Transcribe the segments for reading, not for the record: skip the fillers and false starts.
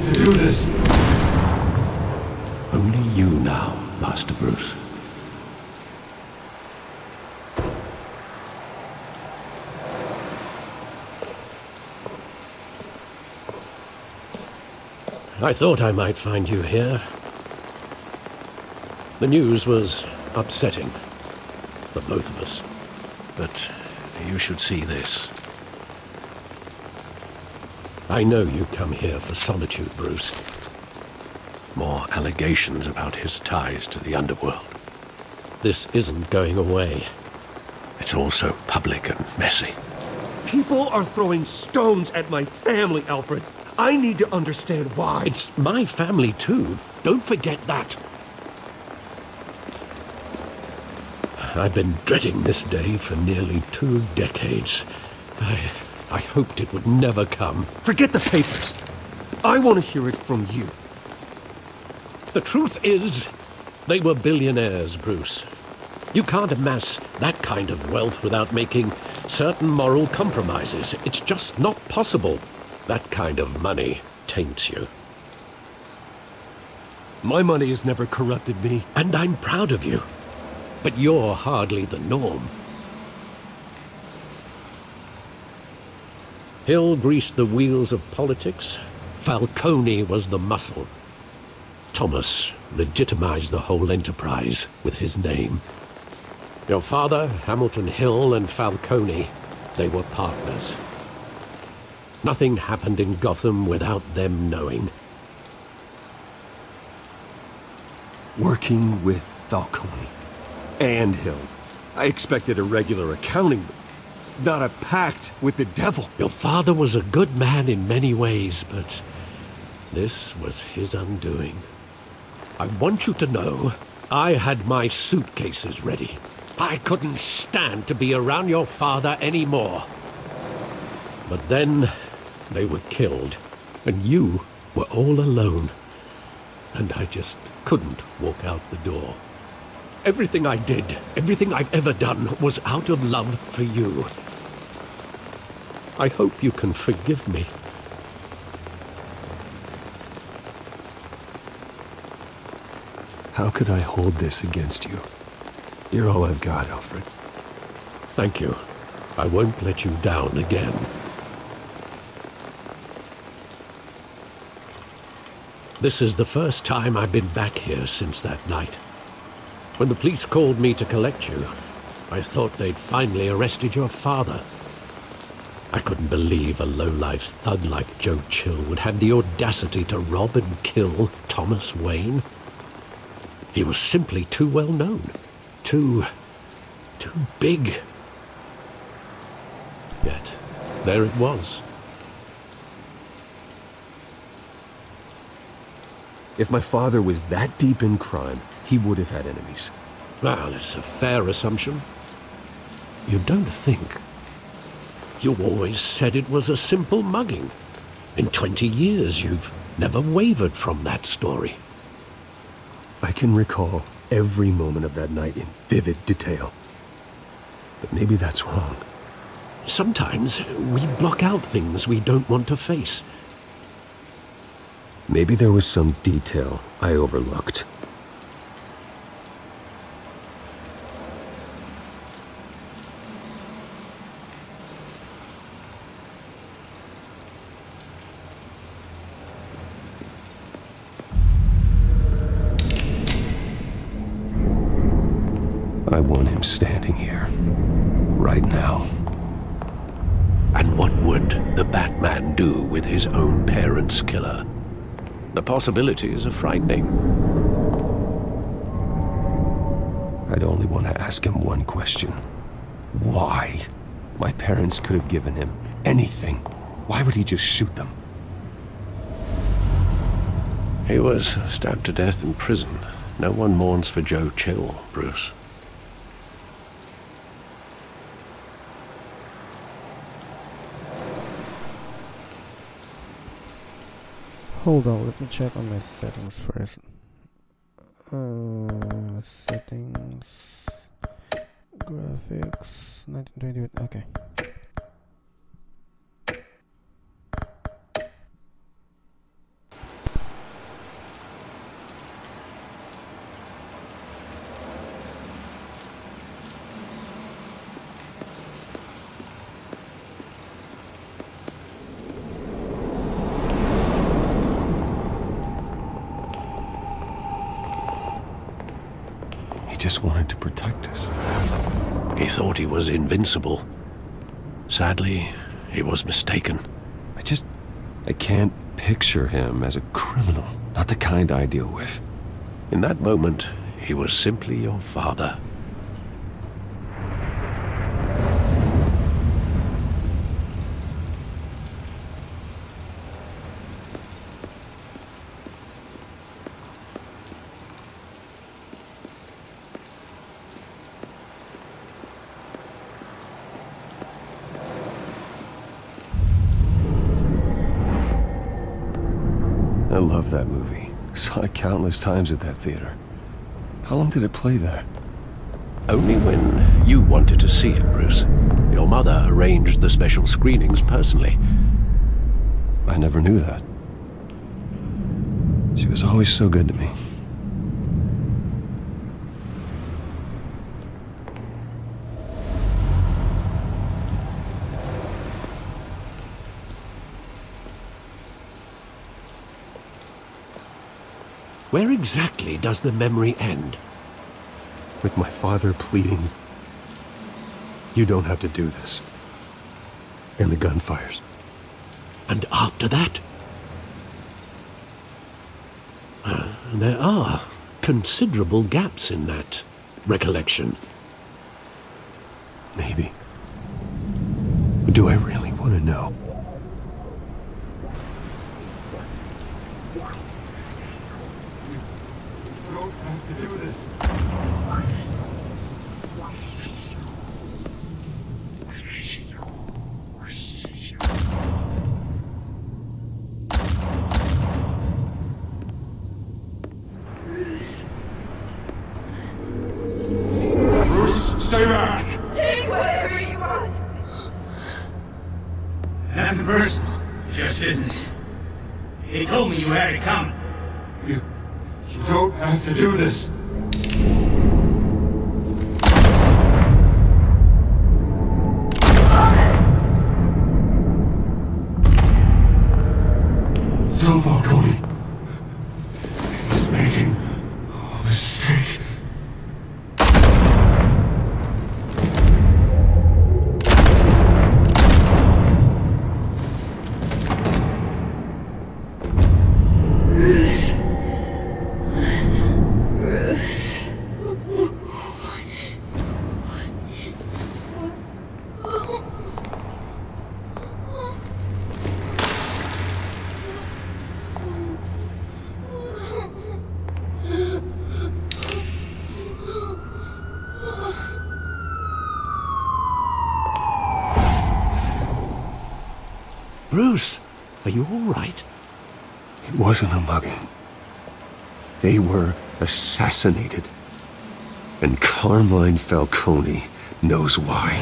to do this. Only you now, Master Bruce. I thought I might find you here. The news was upsetting for both of us. But you should see this. I know you come here for solitude, Bruce. More allegations about his ties to the underworld. This isn't going away. It's all so public and messy. People are throwing stones at my family, Alfred. I need to understand why. It's my family too. Don't forget that. I've been dreading this day for nearly 2 decades. I hoped it would never come. Forget the papers. I want to hear it from you. The truth is, they were billionaires, Bruce. You can't amass that kind of wealth without making certain moral compromises. It's just not possible. That kind of money taints you. My money has never corrupted me. And I'm proud of you. But you're hardly the norm. Hill greased the wheels of politics. Falcone was the muscle. Thomas legitimized the whole enterprise with his name. Your father, Hamilton Hill, and Falcone, they were partners. Nothing happened in Gotham without them knowing. Working with Falcone and Hill. I expected a regular accounting, not a pact with the devil. Your father was a good man in many ways, but this was his undoing. I want you to know, I had my suitcases ready. I couldn't stand to be around your father anymore. But then they were killed, and you were all alone. And I just couldn't walk out the door. Everything I did, everything I've ever done, was out of love for you. I hope you can forgive me. How could I hold this against you? You're all I've got, Alfred. Thank you. I won't let you down again. This is the first time I've been back here since that night. When the police called me to collect you, I thought they'd finally arrested your father. I couldn't believe a low-life thug like Joe Chill would have the audacity to rob and kill Thomas Wayne. He was simply too well known. Too big. Yet, there it was. If my father was that deep in crime, he would have had enemies. Well, it's a fair assumption. You don't think. You always said it was a simple mugging. In 20 years, you've never wavered from that story. I can recall every moment of that night in vivid detail. But maybe that's wrong. Sometimes we block out things we don't want to face. Maybe there was some detail I overlooked. I want him standing here, right now. And what would the Batman do with his own parents' killer? The possibilities are frightening. I'd only want to ask him one question. Why? My parents could have given him anything. Why would he just shoot them? He was stabbed to death in prison. No one mourns for Joe Chill, Bruce. Hold on, let me check on my settings first. Settings, graphics, 1920. Okay. just wanted to protect us. He thought he was invincible. Sadly, he was mistaken. I can't picture him as a criminal. Not the kind I deal with. In that moment, he was simply your father. I love that movie. Saw it countless times at that theater. How long did it play there? Only when you wanted to see it, Bruce. Your mother arranged the special screenings personally. I never knew that. She was always so good to me. Where exactly does the memory end? With my father pleading, "You don't have to do this." And the gun fires. And after that? There are considerable gaps in that recollection. Maybe. Do I really want to know? Stay back! Take whatever you want! Nothing personal, just business. He told me you had it coming. You don't have to do this. Tell Falcone. He's making a mistake. Bruce, are you all right? It wasn't a mugging. They were assassinated. And Carmine Falcone knows why.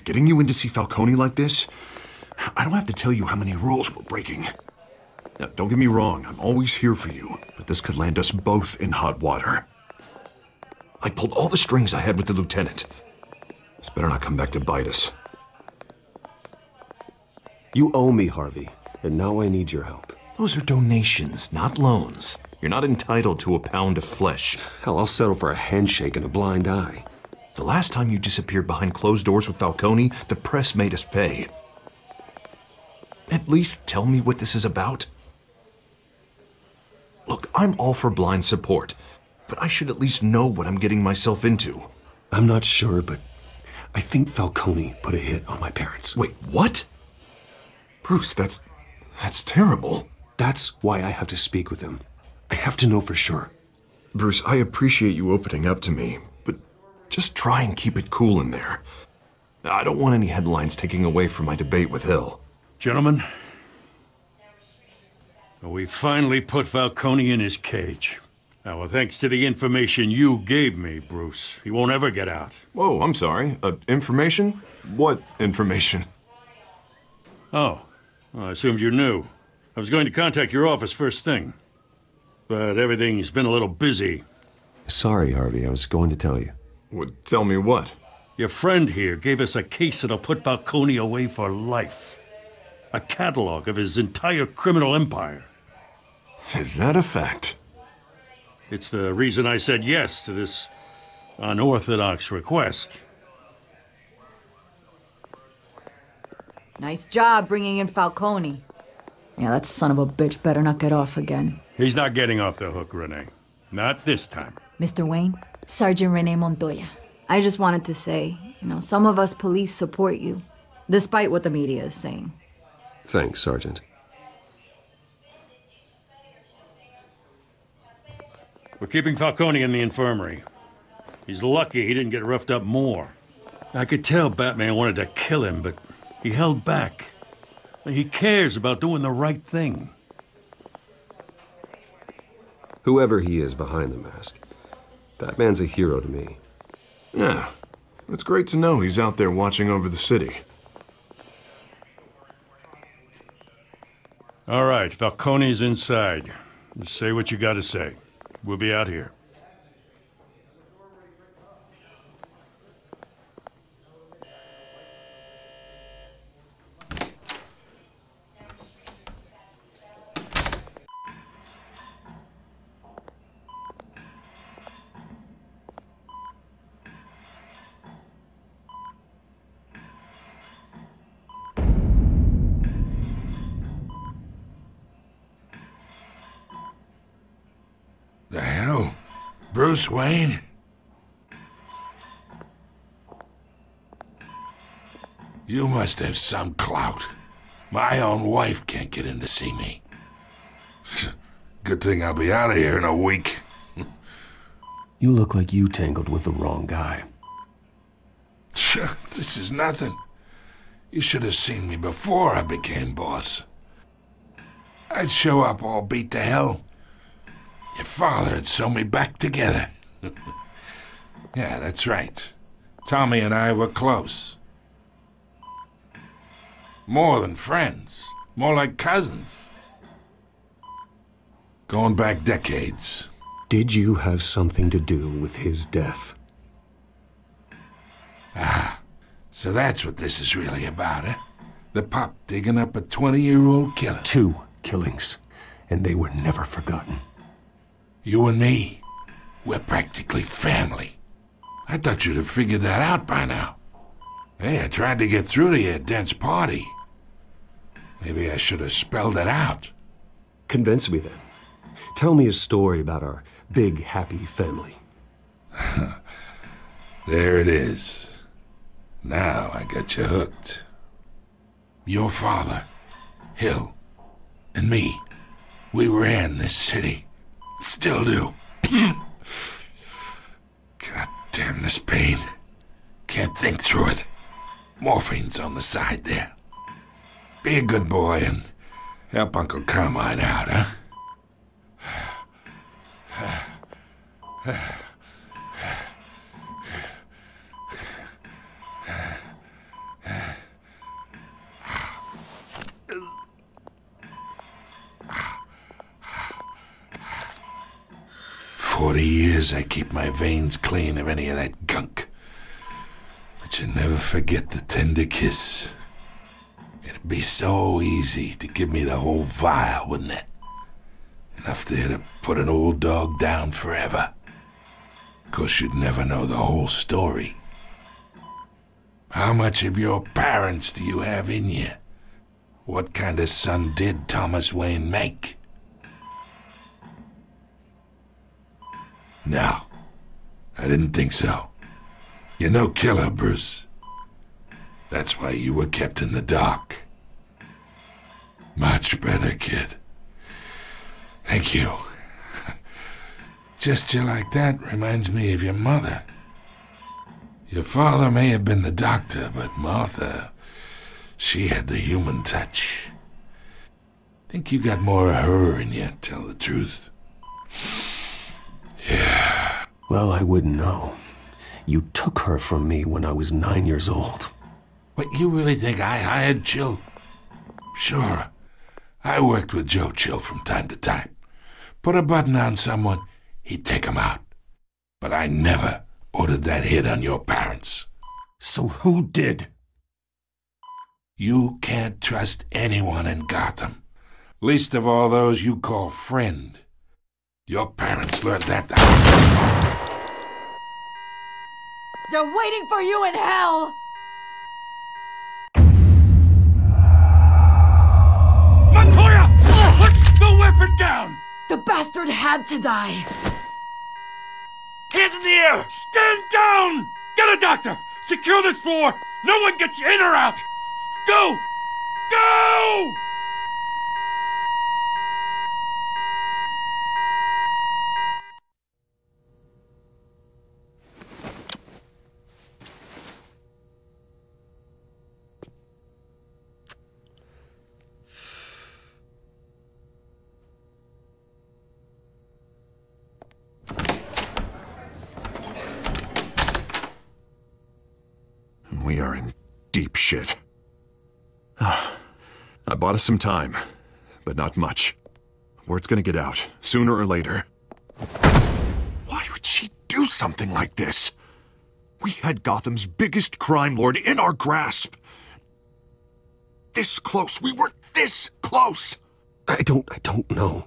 Getting you in to see Falcone like this, I don't have to tell you how many rules we're breaking. Now, don't get me wrong, I'm always here for you, but this could land us both in hot water. I pulled all the strings I had with the lieutenant. This better not come back to bite us. You owe me, Harvey, and now I need your help. Those are donations, not loans. You're not entitled to a pound of flesh. Hell, I'll settle for a handshake and a blind eye. The last time you disappeared behind closed doors with Falcone, the press made us pay. At least tell me what this is about. Look, I'm all for blind support, but I should at least know what I'm getting myself into. I'm not sure, but I think Falcone put a hit on my parents. Wait, what? Bruce, that's terrible. That's why I have to speak with him. I have to know for sure. Bruce, I appreciate you opening up to me, but just try and keep it cool in there. I don't want any headlines taking away from my debate with Hill. Gentlemen, we finally put Falcone in his cage. Now, well, thanks to the information you gave me, Bruce, he won't ever get out. Whoa, I'm sorry. Information? What information? Oh, well, I assumed you knew. I was going to contact your office first thing. But everything's been a little busy. Sorry, Harvey, I was going to tell you. Would tell me what? Your friend here gave us a case that'll put Falcone away for life. A catalog of his entire criminal empire. Is that a fact? It's the reason I said yes to this unorthodox request. Nice job bringing in Falcone. Yeah, that son of a bitch better not get off again. He's not getting off the hook, Renee. Not this time. Mr. Wayne, Sergeant Renee Montoya. I just wanted to say, some of us police support you, despite what the media is saying. Thanks, Sergeant. We're keeping Falcone in the infirmary. He's lucky he didn't get roughed up more. I could tell Batman wanted to kill him, but he held back. He cares about doing the right thing. Whoever he is behind the mask, Batman's a hero to me. Yeah, it's great to know he's out there watching over the city. All right, Falcone's inside. Just say what you gotta say. We'll be out here. The hell? Bruce Wayne? You must have some clout. My own wife can't get in to see me. Good thing I'll be out of here in a week. You look like you tangled with the wrong guy. This is nothing. You should have seen me before I became boss. I'd show up all beat to hell. Your father'd sew me back together. Yeah, that's right. Tommy and I were close. More than friends. More like cousins. Going back decades. Did you have something to do with his death? Ah, so that's what this is really about, eh? The pup digging up a 20-year-old killer. 2 killings, and they were never forgotten. You and me, we're practically family. I thought you'd have figured that out by now. Hey, I tried to get through to your dense party. Maybe I should have spelled it out. Convince me then. Tell me a story about our big, happy family. There it is. Now I got you hooked. Your father, Hill, and me, we ran this city. Still do. God damn this pain. Can't think through it. Morphine's on the side there. Be a good boy and help Uncle Carmine out, huh? 40 years I keep my veins clean of any of that gunk. But you never forget the tender kiss. It'd be so easy to give me the whole vial, wouldn't it? Enough there to put an old dog down forever. Of course, you'd never know the whole story. How much of your parents do you have in you? What kind of son did Thomas Wayne make? No, I didn't think so. You're no killer, Bruce. That's why you were kept in the dark. Much better, kid. Thank you. Gesture like that reminds me of your mother. Your father may have been the doctor, but Martha, she had the human touch. Think you got more of her in you, tell the truth. Yeah. Well, I wouldn't know. You took her from me when I was 9 years old. What, you really think I hired Chill? Sure. I worked with Joe Chill from time to time. Put a button on someone, he'd take him out. But I never ordered that hit on your parents. So who did? You can't trust anyone in Gotham. Least of all those you call friend. Your parents learned that. They're waiting for you in hell! Montoya! Put the weapon down! The bastard had to die! Hands in the air! Stand down! Get a doctor! Secure this floor! No one gets in or out! Go! Go! We are in deep shit. I bought us some time, but not much. Word's gonna get out, sooner or later. Why would she do something like this? We had Gotham's biggest crime lord in our grasp. This close. We were this close. I don't know.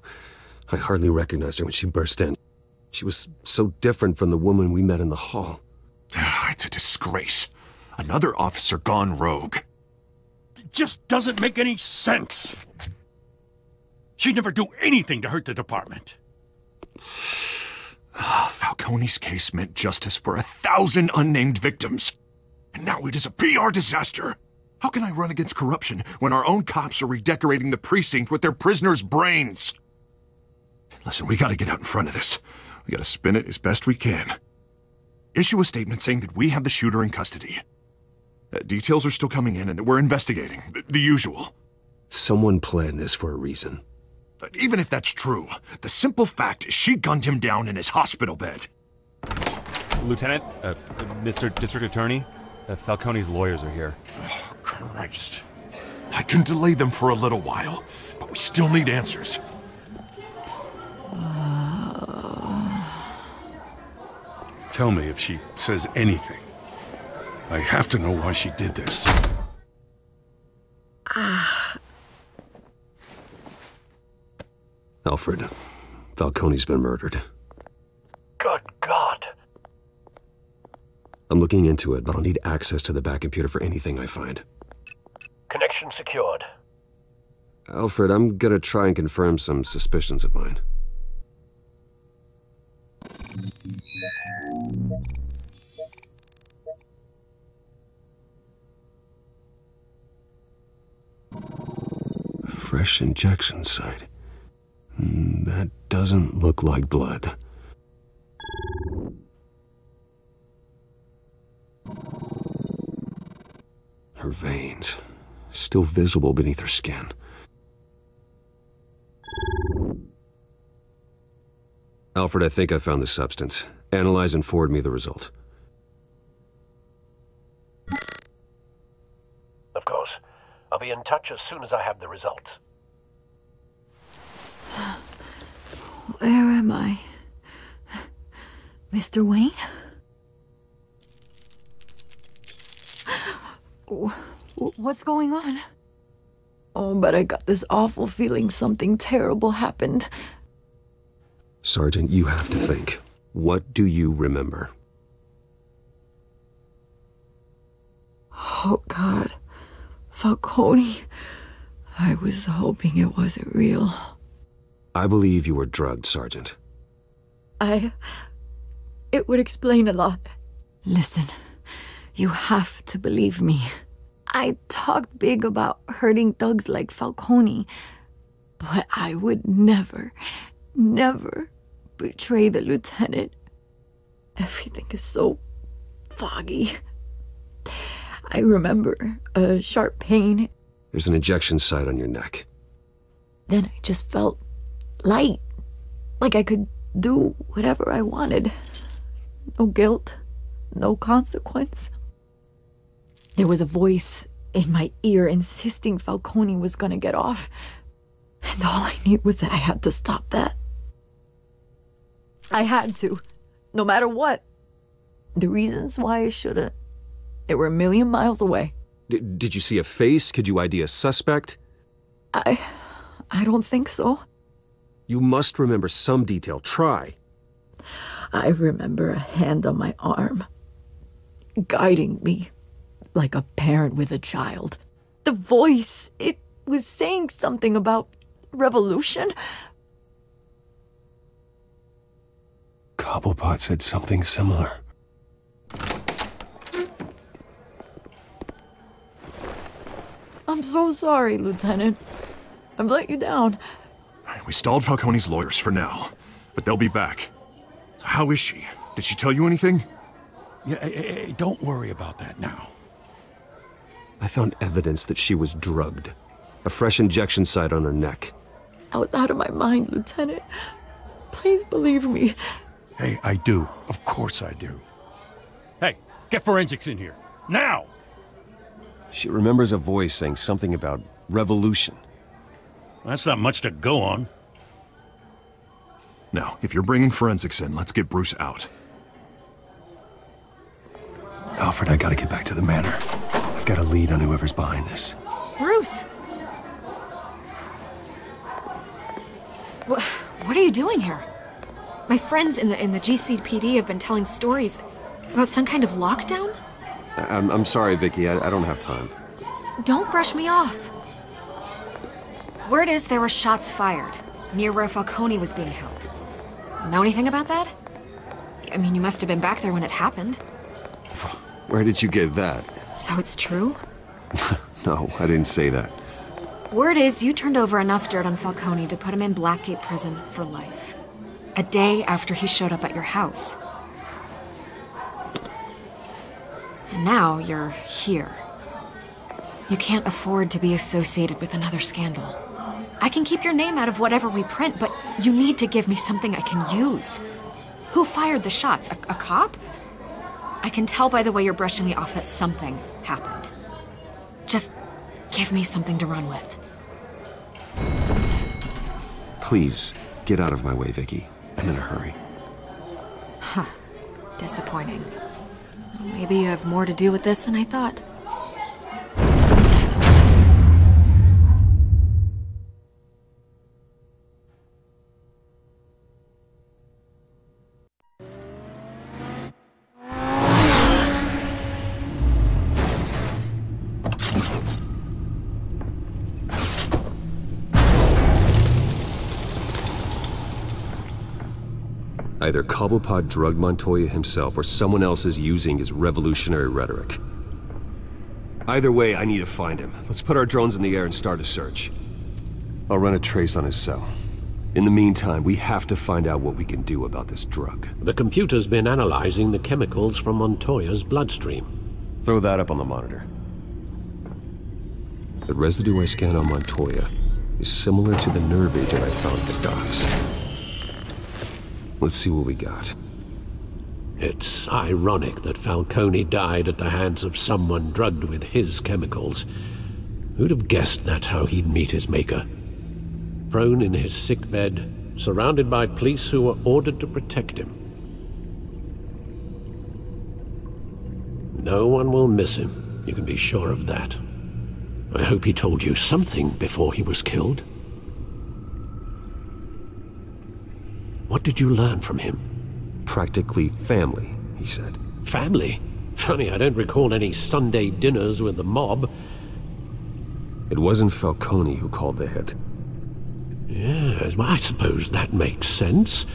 I hardly recognized her when she burst in. She was so different from the woman we met in the hall. It's a disgrace. Another officer gone rogue. It just doesn't make any sense. She'd never do anything to hurt the department. Falcone's case meant justice for 1,000 unnamed victims. And now it is a PR disaster. How can I run against corruption when our own cops are redecorating the precinct with their prisoners' brains? Listen, we gotta get out in front of this. We gotta spin it as best we can. Issue a statement saying that we have the shooter in custody. Details are still coming in and that we're investigating. The usual. Someone planned this for a reason. Even if that's true, the simple fact is she gunned him down in his hospital bed. Lieutenant, Mr. District Attorney, Falcone's lawyers are here. Oh, Christ. I can delay them for a little while, but we still need answers. Tell me if she says anything. I have to know why she did this. Alfred, Falcone's been murdered. Good God. I'm looking into it, but I'll need access to the back computer for anything I find. Connection secured. Alfred, I'm gonna try and confirm some suspicions of mine. Fresh injection site. That doesn't look like blood. Her veins, still visible beneath her skin. Alfred, I think I found the substance. Analyze and forward me the result. Of course. I'll be in touch as soon as I have the results. Where am I? Mr. Wayne? What's going on? Oh, but I got this awful feeling something terrible happened. Sergeant, you have to think. What do you remember? Oh, God. Falcone. I was hoping it wasn't real. I believe you were drugged, Sergeant. It would explain a lot. Listen, you have to believe me. I talked big about hurting thugs like Falcone, but I would never betray the lieutenant. Everything is so foggy. I remember a sharp pain. There's an injection site on your neck. Then I just felt light, like I could do whatever I wanted. No guilt, no consequence. There was a voice in my ear insisting Falcone was gonna get off, and all I knew was that I had to stop that. I had to, no matter what. The reasons why I shouldn't, they were a million miles away. Did you see a face? Could you ID a suspect? I don't think so. You must remember some detail. Try. I remember a hand on my arm, guiding me like a parent with a child. The voice, it was saying something about revolution. Cobblepot said something similar. I'm so sorry, Lieutenant. I've let you down. We stalled Falcone's lawyers for now, but they'll be back. So how is she? Did she tell you anything? Yeah, hey, don't worry about that now. I found evidence that she was drugged. A fresh injection site on her neck. I was out of my mind, Lieutenant. Please believe me. Hey, I do. Of course I do. Hey, get forensics in here. Now! She remembers a voice saying something about revolution. That's not much to go on. Now, if you're bringing forensics in, let's get Bruce out. Alfred, I gotta get back to the manor. I've got a lead on whoever's behind this. Bruce! What are you doing here? My friends in the GCPD have been telling stories about some kind of lockdown? I'm sorry, Vicky. I don't have time. Don't brush me off. Word is there were shots fired near where Falcone was being held. Know anything about that? I mean, you must have been back there when it happened. Where did you get that? So it's true? No, I didn't say that. Word is you turned over enough dirt on Falcone to put him in Blackgate Prison for life. A day after he showed up at your house. And now you're here. You can't afford to be associated with another scandal. I can keep your name out of whatever we print, but you need to give me something I can use. Who fired the shots? A cop? I can tell by the way you're brushing me off that something happened. Just give me something to run with. Please, get out of my way, Vicky. I'm in a hurry. Huh. Disappointing. Maybe you have more to do with this than I thought. Either Cobblepot drugged Montoya himself or someone else is using his revolutionary rhetoric. Either way, I need to find him. Let's put our drones in the air and start a search. I'll run a trace on his cell. In the meantime, we have to find out what we can do about this drug. The computer's been analyzing the chemicals from Montoya's bloodstream. Throw that up on the monitor. The residue I scanned on Montoya is similar to the nerve agent I found at the docks. Let's see what we got. It's ironic that Falcone died at the hands of someone drugged with his chemicals. Who'd have guessed that's how he'd meet his maker? Prone in his sickbed, surrounded by police who were ordered to protect him. No one will miss him, you can be sure of that. I hope he told you something before he was killed. What did you learn from him? Practically family, he said. Family? Funny, I don't recall any Sunday dinners with the mob. It wasn't Falcone who called the hit. Yes, well, I suppose that makes sense.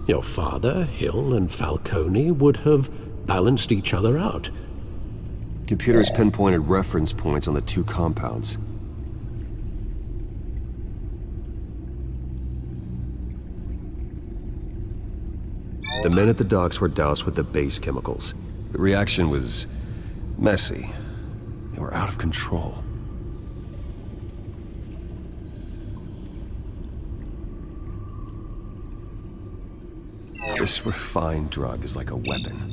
Your father, Hill, and Falcone would have balanced each other out. Computers pinpointed reference points on the two compounds. The men at the docks were doused with the base chemicals. The reaction was messy. They were out of control. This refined drug is like a weapon.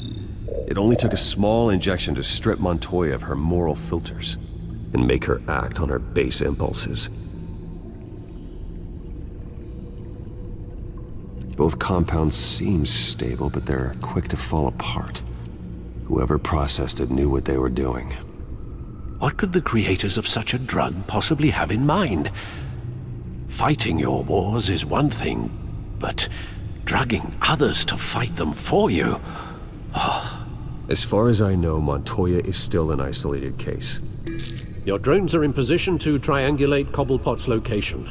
It only took a small injection to strip Montoya of her moral filters and make her act on her base impulses. Both compounds seem stable, but they're quick to fall apart. Whoever processed it knew what they were doing. What could the creators of such a drug possibly have in mind? Fighting your wars is one thing, but drugging others to fight them for you? Oh. As far as I know, Montoya is still an isolated case. Your drones are in position to triangulate Cobblepot's location.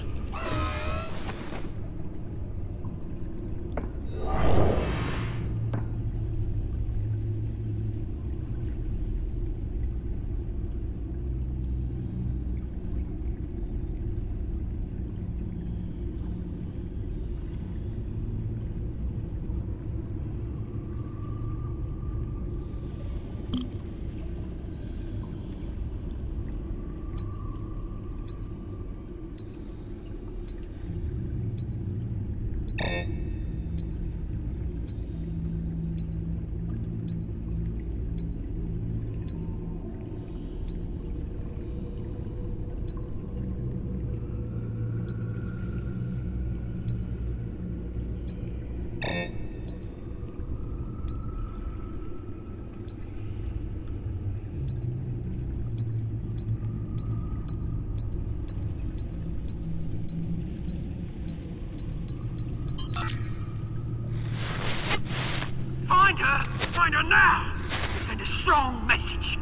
Find her now! Send a strong message.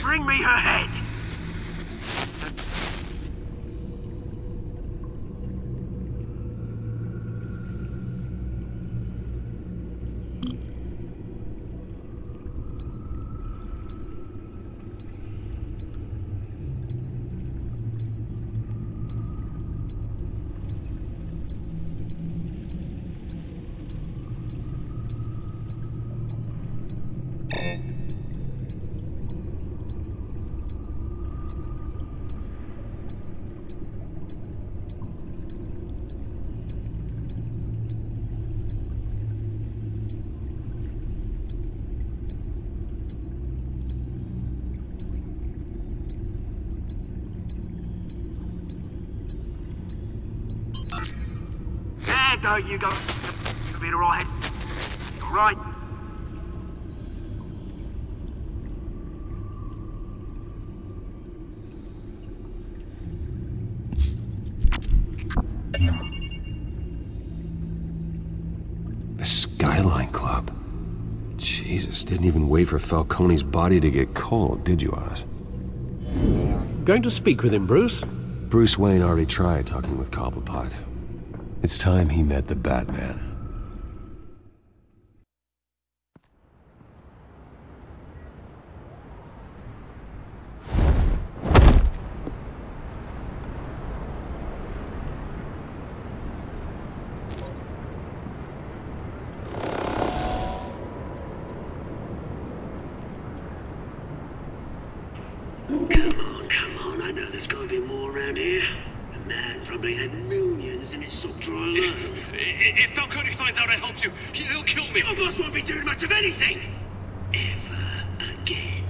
Bring me her head! There you go. You'll be the right head. All right. The Skyline Club. Jesus, didn't even wait for Falcone's body to get cold, did you, Oz? Going to speak with him, Bruce? Bruce Wayne already tried talking with Cobblepot. It's time he met the Batman. Come on, I know there's gotta be more around here. The man probably had millions in his sock drawer alone. If Falcone finds out I helped you, he'll kill me. Your boss won't be doing much of anything! Ever again.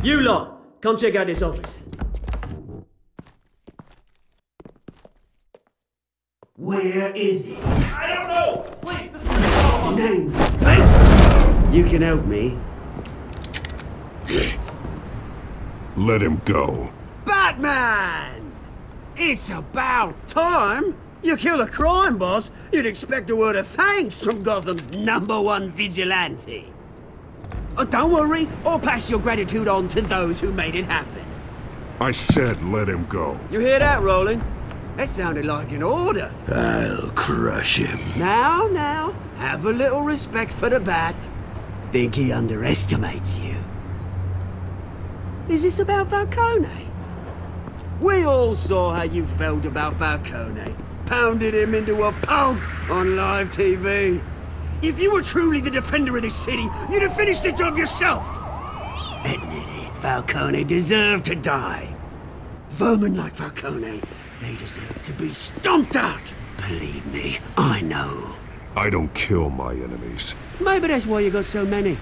You lot, come check out this office. Where is it? I don't know! Please, this is Names. You can help me. Let him go. Batman! It's about time! You kill a crime boss, you'd expect a word of thanks from Gotham's #1 vigilante. Oh, don't worry, I'll pass your gratitude on to those who made it happen. I said let him go. You hear that, Roland? That sounded like an order. I'll crush him. Now, have a little respect for the Bat. Think he underestimates you. Is this about Falcone? We all saw how you felt about Falcone. Pounded him into a pulp on live TV. If you were truly the defender of this city, you'd have finished the job yourself. Admit it, Falcone deserved to die. Vermin like Falcone, they deserve to be stomped out. Believe me, I know. I don't kill my enemies. Maybe that's why you got so many.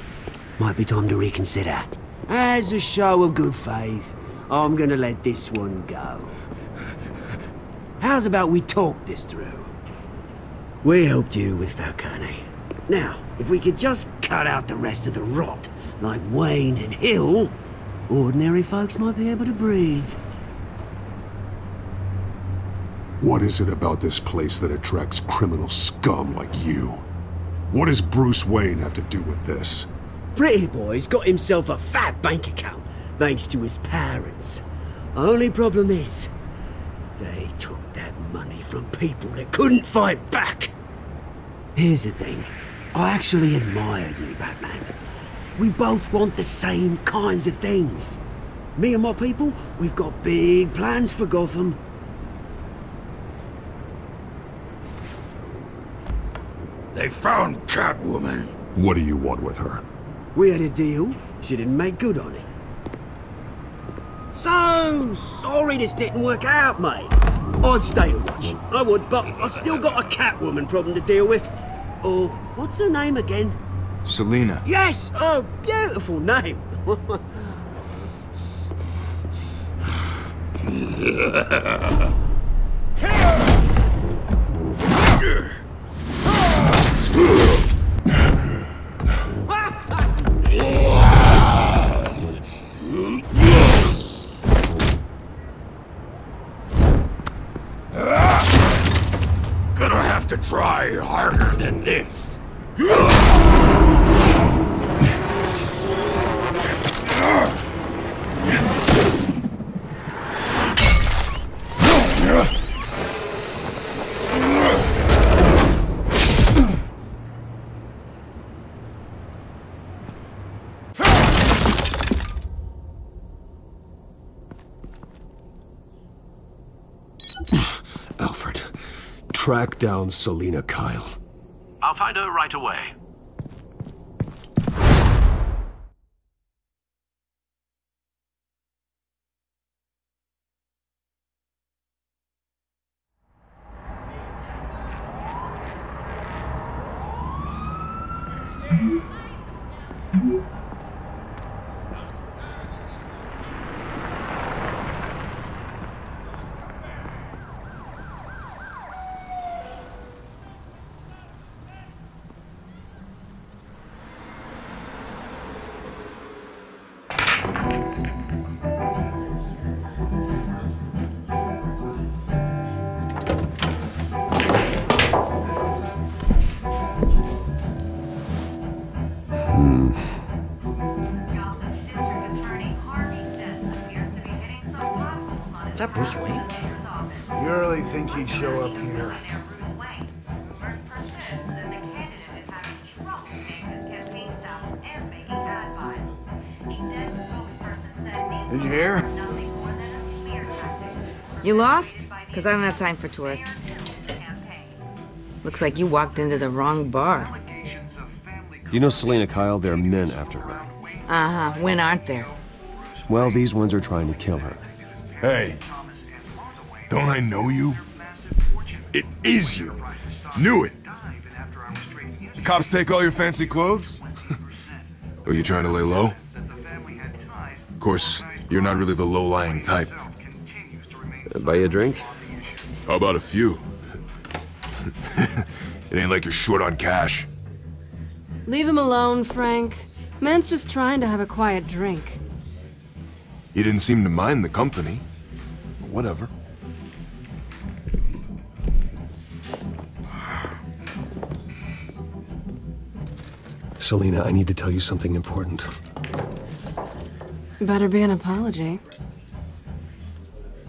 Might be time to reconsider. As a show of good faith, I'm gonna let this one go. How's about we talk this through? We helped you with Falcone. Now, if we could just cut out the rest of the rot, like Wayne and Hill, ordinary folks might be able to breathe. What is it about this place that attracts criminal scum like you? What does Bruce Wayne have to do with this? Pretty Boy's got himself a fat bank account, thanks to his parents. Only problem is, they took that money from people that couldn't fight back. Here's the thing. I actually admire you, Batman. We both want the same kinds of things. Me and my people, we've got big plans for Gotham. They found Catwoman. What do you want with her? We had a deal. She didn't make good on it. So sorry this didn't work out, mate. I'd stay to watch. I would, but I still got a Catwoman problem to deal with. Oh, what's her name again? Selina. Yes! Oh, beautiful name. Gonna have to try harder than this. Alfred, track down Selina Kyle. I'll find her right away. Is that Bruce Wayne? You really think he'd show up here? Did you hear? You lost? Because I don't have time for tourists. Looks like you walked into the wrong bar. Do you know Selina Kyle? There are men after her. Uh-huh. When aren't there? Well, these ones are trying to kill her. Hey, don't I know you? It is you. Knew it. The cops take all your fancy clothes? Are you trying to lay low? Of course, you're not really the low-lying type. Buy you a drink? How about a few? It ain't like you're short on cash. Leave him alone, Frank. Man's just trying to have a quiet drink. You didn't seem to mind the company. But whatever. Selina, I need to tell you something important. Better be an apology.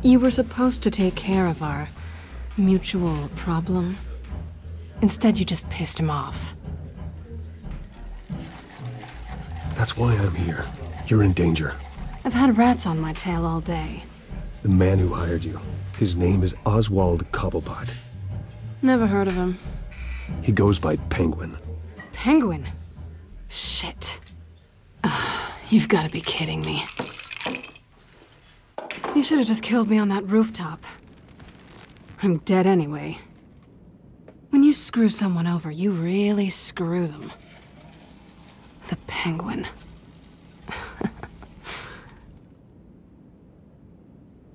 You were supposed to take care of our mutual problem. Instead, you just pissed him off. That's why I'm here. You're in danger. I've had rats on my tail all day. The man who hired you, his name is Oswald Cobblepot. Never heard of him. He goes by Penguin. Penguin? Shit. Ugh, you've got to be kidding me. You should have just killed me on that rooftop. I'm dead anyway. When you screw someone over, you really screw them. The Penguin.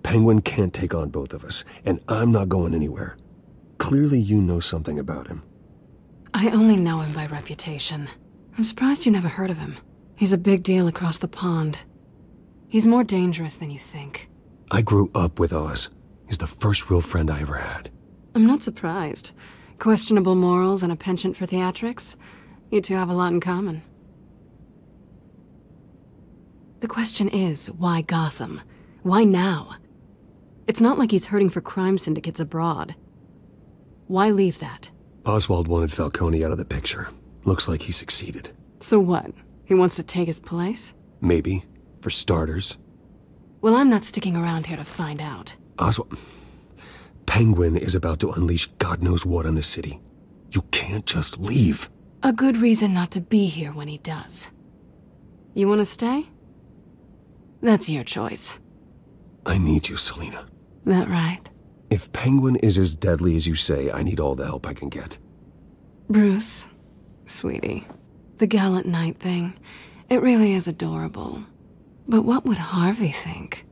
Penguin can't take on both of us, and I'm not going anywhere. Clearly you know something about him. I only know him by reputation. I'm surprised you never heard of him. He's a big deal across the pond. He's more dangerous than you think. I grew up with Oz. He's the first real friend I ever had. I'm not surprised. Questionable morals and a penchant for theatrics. You two have a lot in common. The question is, why Gotham? Why now? It's not like he's hurting for crime syndicates abroad. Why leave that? Oswald wanted Falcone out of the picture. Looks like he succeeded. So what? He wants to take his place? Maybe. For starters. Well, I'm not sticking around here to find out. Oswald... Penguin is about to unleash God knows what on the city. You can't just leave. A good reason not to be here when he does. You want to stay? That's your choice. I need you, Selina. That right? If Penguin is as deadly as you say, I need all the help I can get. Bruce, sweetie, the gallant knight thing, it really is adorable. But what would Harvey think?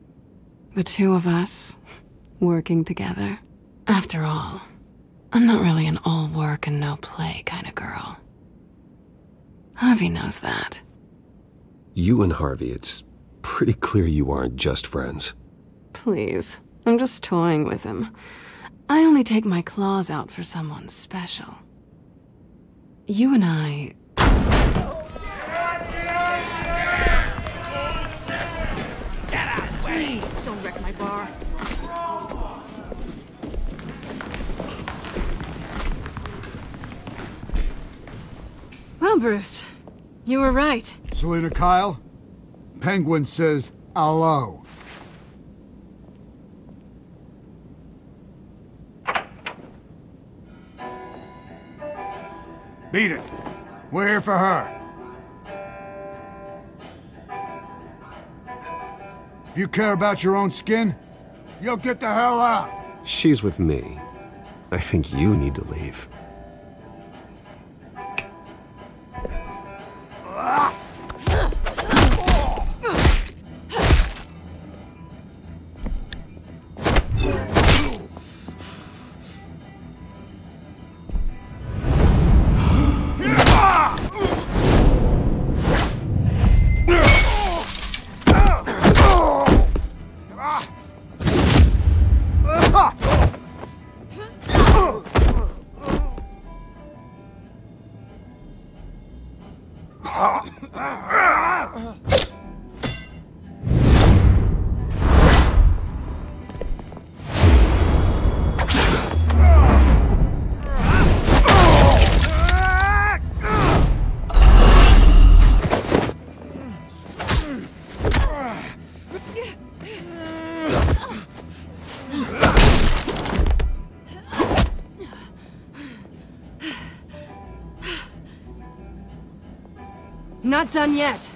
The two of us, working together? After all, I'm not really an all work and no play kind of girl. Harvey knows that. You and Harvey, it's pretty clear you aren't just friends. Please, I'm just toying with him. I only take my claws out for someone special. You and I... Get out of the way! Please, don't wreck my bar. Well, Bruce, you were right. Selina Kyle, Penguin says hello. Beat it. We're here for her. If you care about your own skin, you'll get the hell out. She's with me. I think you need to leave. Not done yet.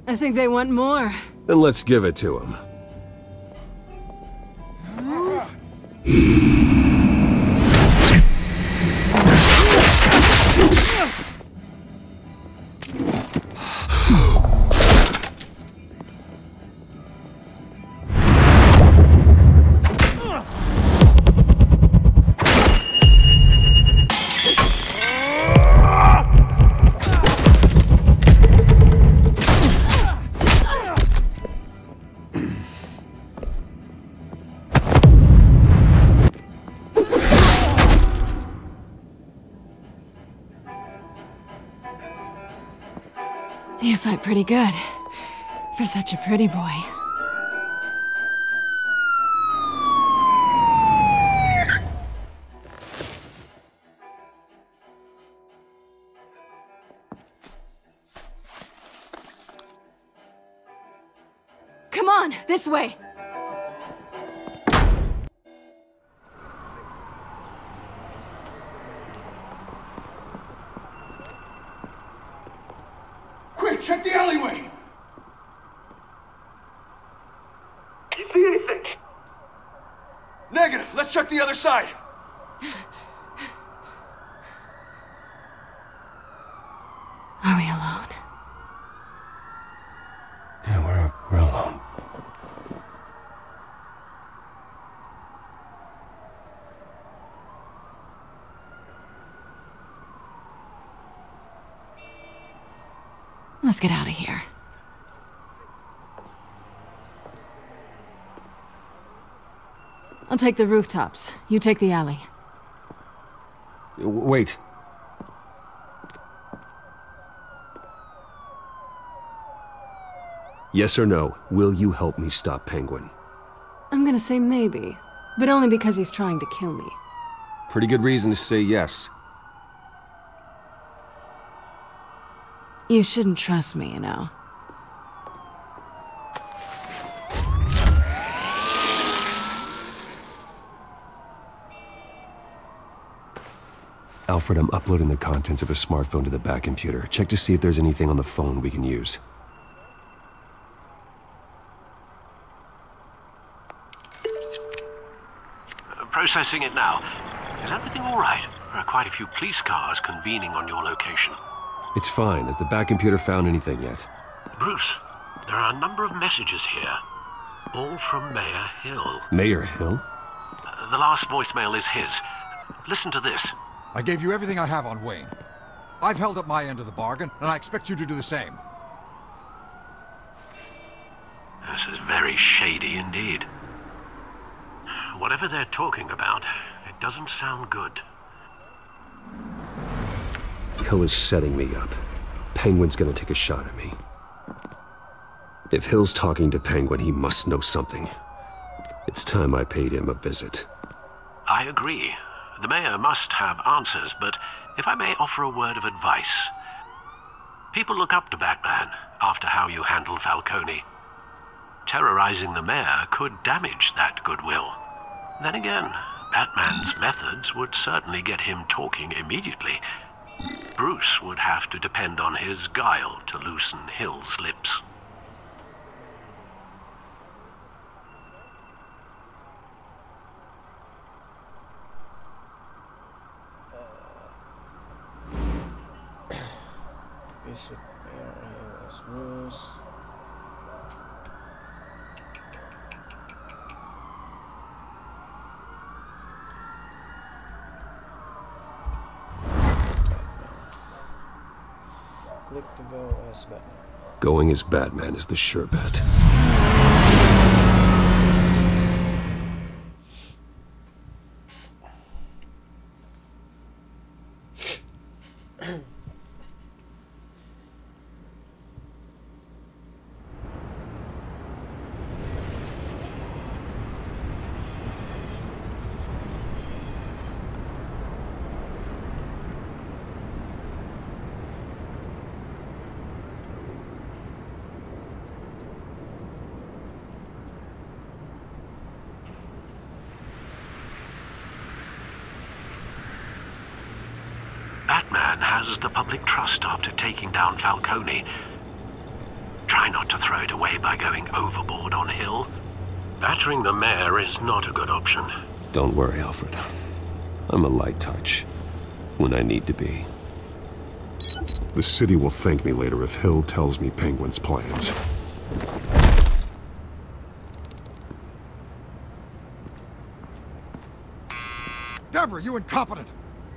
I think they want more. Then let's give it to him. fight pretty good. For such a pretty boy. Come on, this way! Quick, check the alleyway! You see anything? Negative. Let's check the other side. Are we alone? Yeah, we're alone. Let's get out of here. I'll take the rooftops. You take the alley. Wait. Yes or no, will you help me stop Penguin? I'm gonna say maybe, but only because he's trying to kill me. Pretty good reason to say yes. You shouldn't trust me, you know. Alfred, I'm uploading the contents of a smartphone to the back computer. Check to see if there's anything on the phone we can use. Processing it now. Is everything all right? There are quite a few police cars convening on your location. It's fine. Has the back computer found anything yet? Bruce, there are a number of messages here. All from Mayor Hill. Mayor Hill? The last voicemail is his. Listen to this. I gave you everything I have on Wayne. I've held up my end of the bargain, and I expect you to do the same. This is very shady indeed. Whatever they're talking about, it doesn't sound good. Hill is setting me up. Penguin's gonna take a shot at me. If Hill's talking to Penguin, he must know something. It's time I paid him a visit. I agree. The mayor must have answers, but if I may offer a word of advice. People look up to Batman after how you handled Falcone. Terrorizing the mayor could damage that goodwill. Then again, Batman's methods would certainly get him talking immediately. Bruce would have to depend on his guile to loosen Hill's lips. Basic ARAS rules. Click to go as Batman. Going as Batman is the sure bet. Batman has the public trust after taking down Falcone. Try not to throw it away by going overboard on Hill. Battering the mayor is not a good option. Don't worry, Alfred. I'm a light touch. When I need to be. The city will thank me later if Hill tells me Penguin's plans. Deborah, you incompetent!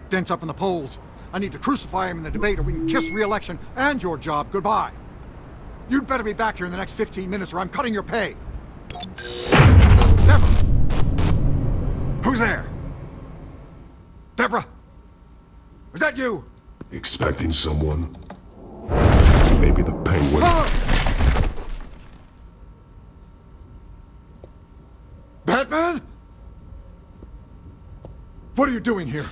Dents up in the polls. I need to crucify him in the debate or we can kiss re-election and your job goodbye. You'd better be back here in the next 15 minutes or I'm cutting your pay. Deborah! Who's there? Deborah? Was that you? Expecting someone? Maybe the Penguin. Batman? What are you doing here?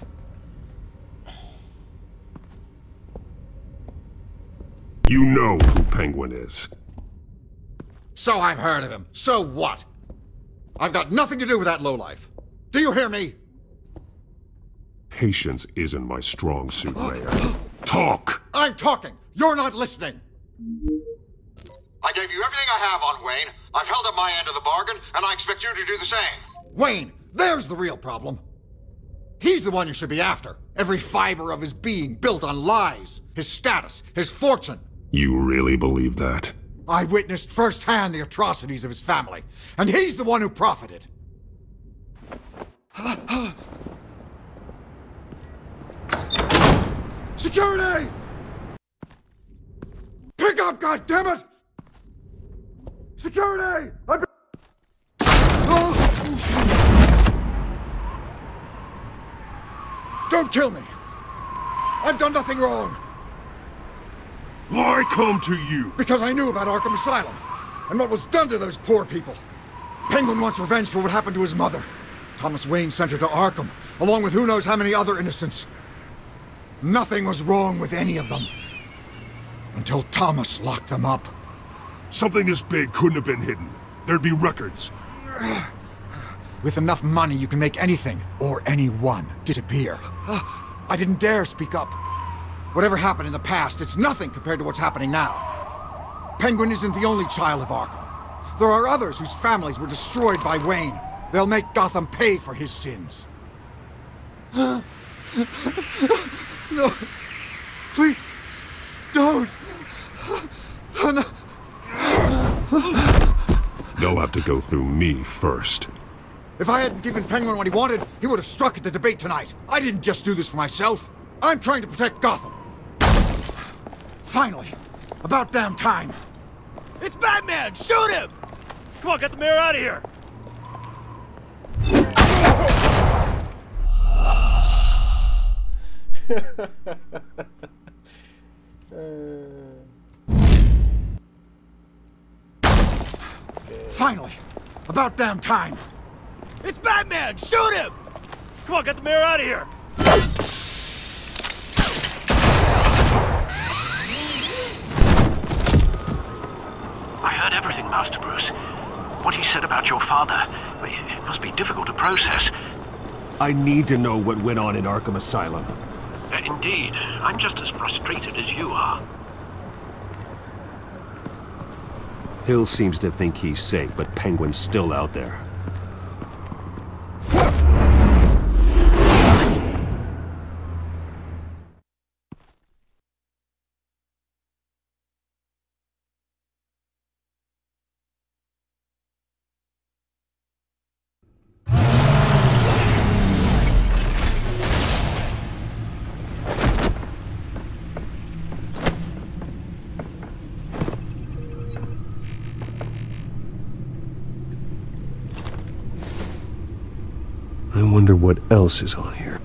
You know who Penguin is. So I've heard of him. So what? I've got nothing to do with that lowlife. Do you hear me? Patience isn't my strong suit, Mayor. Talk! I'm talking! You're not listening! I gave you everything I have on Wayne. I've held up my end of the bargain, and I expect you to do the same. Wayne, there's the real problem. He's the one you should be after. Every fiber of his being built on lies. His status, his fortune. You really believe that? I witnessed firsthand the atrocities of his family, and he's the one who profited. Security! Pick up, goddammit! Security! Don't kill me! I've done nothing wrong! Why come to you? Because I knew about Arkham Asylum, and what was done to those poor people. Penguin wants revenge for what happened to his mother. Thomas Wayne sent her to Arkham, along with who knows how many other innocents. Nothing was wrong with any of them. Until Thomas locked them up. Something this big couldn't have been hidden. There'd be records. With enough money, you can make anything, or anyone, disappear. I didn't dare speak up. Whatever happened in the past, it's nothing compared to what's happening now. Penguin isn't the only child of Arkham. There are others whose families were destroyed by Wayne. They'll make Gotham pay for his sins. No. Please. Don't. No. They'll have to go through me first. If I hadn't given Penguin what he wanted, he would have struck at the debate tonight. I didn't just do this for myself. I'm trying to protect Gotham. Finally. About damn time. It's Batman! Shoot him! Come on, get the mayor out of here! Finally. About damn time. It's Batman! Shoot him! Come on, get the mayor out of here! I heard everything, Master Bruce. What he said about your father, it must be difficult to process. I need to know what went on in Arkham Asylum. Indeed. I'm just as frustrated as you are. Hill seems to think he's safe, but Penguin's still out there. I wonder what else is on here.